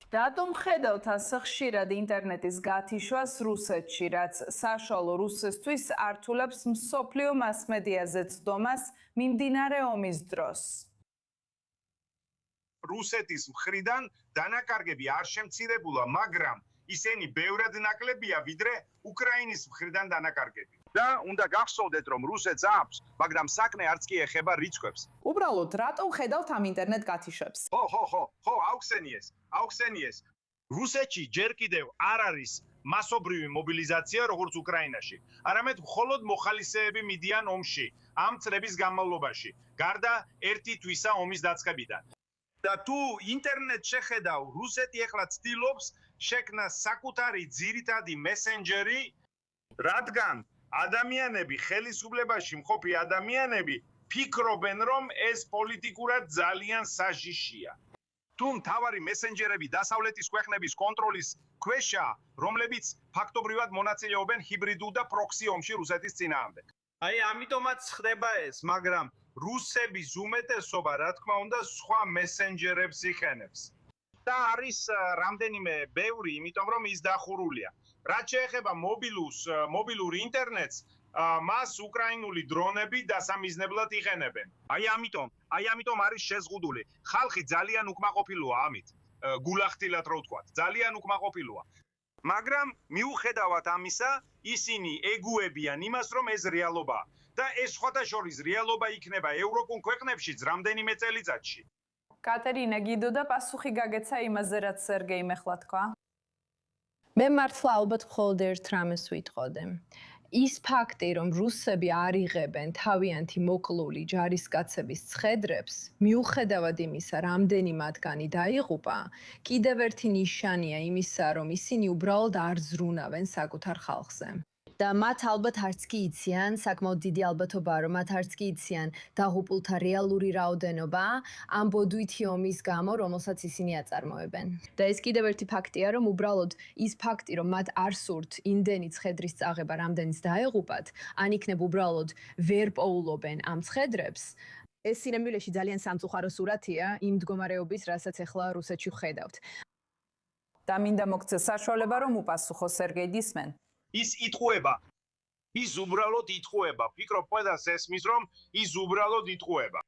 რატომ ხედავთ ასე ხშირად ინტერნეტის გათიშვას რუსეთში, რაც საშუალო რუსისთვის ართულებს მსოფლიო მასმედიაზე ცდომას მიმდინარე ომის დროს? რუსეთის მხრიდან დანაკარგები არ შემცირებულა, მაგრამ ისინი ბევრად ნაკლებია, ვიდრე უკრაინის მხრიდან დანაკარგები. და უნდა გახსოვდეთ, რომ რუსეთს აქვს, მაგრამ საქმე არც კი ეხება რიცხვებს. უბრალოდ რატომ ხედავთ ამ ინტერნეტ გათიშვებს? ხო, აუხსენიეს. რუსეთში ჯერ კიდევ არ არის მასობრივი მობილიზაცია, როგორც უკრაინაში. არამედ მხოლოდ მოხალისეები მიდიან ომში, ამ წლების განმავლობაში, გარდა ერთი თვისა ომის დაწყებიდან. და თუ ინტერნეტ შეხედავ, რუსეთი ახლა ცდილობს შექმნა საკუთარი ძირითადი მესენჯერი, რადგან ადამიანები, ხელისუფლებაში მყოფი ადამიანები ფიქრობენ, რომ ეს პოლიტიკურად ძალიან საჟიშია. თუ მთავარი მესენჯერები დასავლეთის ქვეყნების კონტროლის ქვეშაა, რომლებიც ფაქტობრივად მონაწილეობენ ჰიბრიდულ და პროქსი ომში რუსეთის წინააღმდეგ. აი ამიტომაც ხდება ეს, მაგრამ რუსების უმეტესობა, რა თქმა უნდა, სხვა მესენჯერებს იყენებს. და არის რამდენიმე ბევრი, იმიტომ რომ ის დახურულია. რაც შეეხება მობილურ ინტერნეტს, მას უკრაინული დრონები დასამიზნებლად იყენებენ. აი ამიტომ არის შეზღუდული. ხალხი ძალიან უკმაყოფილოა ამით. გულახდილად რო ვთქვათ, ძალიან უკმაყოფილოა. მაგრამ მიუხედავად ამისა, ისინი ეგუებიან იმას, რომ ეს რეალობაა. და ეს სხვათა შორის რეალობა იქნება ევროპულ ქვეყნებშიც რამდენიმე წელიწადში. კატერინა გიდო და პასუხი გაგეცა იმაზე, რაც სერგეიმ ახლა თქვა. მე მართლა ალბათ მხოლოდ ერთ რამეს ვიტყოდე. ის ფაქტი, რომ რუსები არ იღებენ თავიანთი მოკლული ჯარისკაცების ცხედრებს, მიუხედავად იმისა, რამდენი მათგანი დაიღუპა, კიდევ ერთი ნიშანია იმისა, რომ ისინი უბრალოდ არ ზრუნავენ საკუთარ ხალხზე. და მათ ალბათ არც კი იციან, საკმაოდ დიდი ალბათობაა, რომ მათ არც კი იციან დაღუპულთა რეალური რაოდენობა ამ ბოდვითი ომის გამო, რომელსაც ისინი აწარმოებენ. და ეს კიდევ ერთი ფაქტია, რომ უბრალოდ ის ფაქტი, რომ მათ არ სურთ იმდენი ცხედრის წაღება, რამდენიც დაეღუპათ, ან იქნებ უბრალოდ ვერ პოულობენ ამ ცხედრებს. ეს სინამდვილეში ძალიან სამწუხარო სურათია იმ მდგომარეობის, რასაც ახლა რუსეთში ვხედავთ. და მინდა მოგცე საშუალება, რომ უპასუხო სერგეი დისმენ. ის იტყუება. ის უბრალოდ იტყუება. ფიქრობ, ყველას ესმის, რომ ის უბრალოდ იტყუება.